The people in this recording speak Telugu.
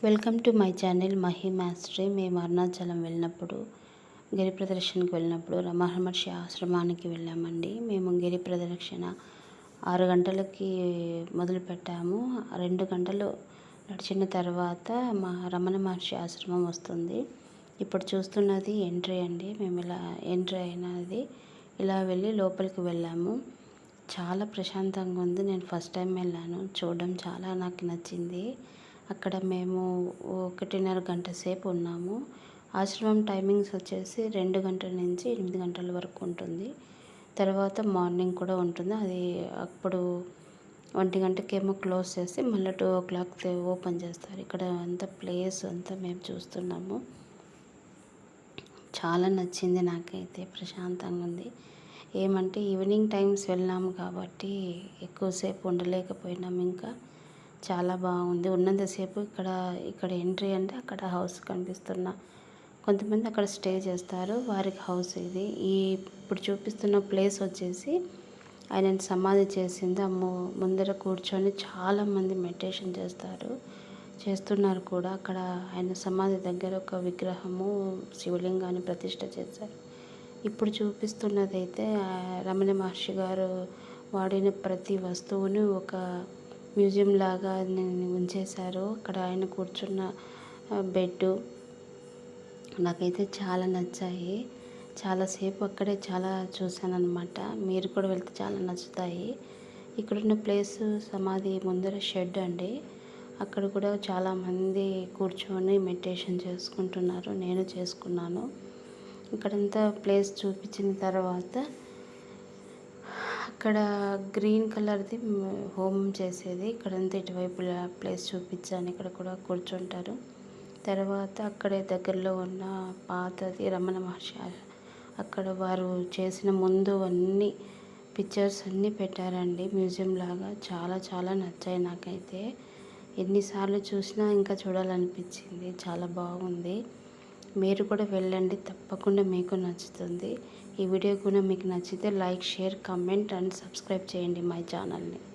Welcome to my channel Mahi mastery. మేము అరుణాచలం వెళ్ళినప్పుడు గిరి ప్రదర్శనకి వెళ్ళినప్పుడు రమణ మహర్షి ఆశ్రమానికి వెళ్ళామండి. మేము గిరి ప్రదక్షిణ 6 గంటలకి మొదలుపెట్టాము. 2 గంటలు నడిచిన తర్వాత మా రమణ మహర్షి ఆశ్రమం వస్తుంది. ఇప్పుడు చూస్తున్నది ఎంట్రీ అండి. మేము ఇలా ఎంట్రీ అయినది ఇలా వెళ్ళి లోపలికి వెళ్ళాము. చాలా ప్రశాంతంగా ఉంది. నేను ఫస్ట్ టైం వెళ్ళాను. చూడడం చాలా నాకు నచ్చింది. అక్కడ మేము 1.5 గంట సేపు ఉన్నాము. ఆశ్రమం టైమింగ్స్ వచ్చేసి 2 గంటల నుంచి 8 గంటల వరకు ఉంటుంది. తర్వాత మార్నింగ్ కూడా ఉంటుంది. అది అప్పుడు 1 గంటకేమో క్లోజ్ చేసి మళ్ళీ 2 o'clock ఓపెన్ చేస్తారు. ఇక్కడ అంతా ప్లేస్ అంతా మేము చూస్తున్నాము. చాలా నచ్చింది నాకైతే. ప్రశాంతంగా ఉంది. ఏమంటే ఈవినింగ్ టైమ్స్ వెళ్ళాము కాబట్టి ఎక్కువసేపు ఉండలేకపోయినాము. ఇంకా చాలా బాగుంది. ఉన్నంతసేపు ఇక్కడ ఎంట్రీ అంటే అక్కడ హౌస్ కనిపిస్తున్న కొంతమంది అక్కడ స్టే చేస్తారు. వారికి హౌస్ ఇది. ఇప్పుడు చూపిస్తున్న ప్లేస్ వచ్చేసి ఆయన సమాధి చేసింది. ముందర కూర్చొని చాలామంది మెడిటేషన్ చేస్తున్నారు కూడా. అక్కడ ఆయన సమాధి దగ్గర ఒక విగ్రహము శివలింగాన్ని ప్రతిష్ఠ చేశారు. ఇప్పుడు చూపిస్తున్నదైతే రమణ మహర్షి గారు వాడిన ప్రతి వస్తువును ఒక మ్యూజియం లాగా ఉంచేశారు. అక్కడ ఆయన కూర్చున్న బెడ్ నాకైతే చాలా నచ్చాయి. చాలాసేపు అక్కడే చాలా చూశానన్నమాట. మీరు కూడా వెళ్తే చాలా నచ్చుతాయి. ఇక్కడున్న ప్లేస్ సమాధి ముందర షెడ్ అండి. అక్కడ కూడా చాలామంది కూర్చొని మెడిటేషన్ చేసుకుంటున్నారు. నేను చేసుకున్నాను. ఇక్కడంతా ప్లేస్ చూపించిన తర్వాత అక్కడ గ్రీన్ కలర్ది హోమం చేసేది. ఇక్కడంతా ఇటువైపు ప్లేస్ చూపించాను. ఇక్కడ కూడా కూర్చుంటారు. తర్వాత అక్కడే దగ్గరలో ఉన్న పాతది రమణ మహర్షి అక్కడ వారు చేసిన ముందు అన్ని పిక్చర్స్ అన్నీ పెట్టారండి. మ్యూజియం లాగా చాలా చాలా నచ్చాయి నాకైతే. ఎన్నిసార్లు చూసినా ఇంకా చూడాలనిపించింది. చాలా బాగుంది. మీరు కూడా వెళ్ళండి. తప్పకుండా మీకు నచ్చుతుంది. ఈ వీడియో కూడా మీకు నచ్చితే like, share, comment and subscribe చేయండి మై ఛానల్ని.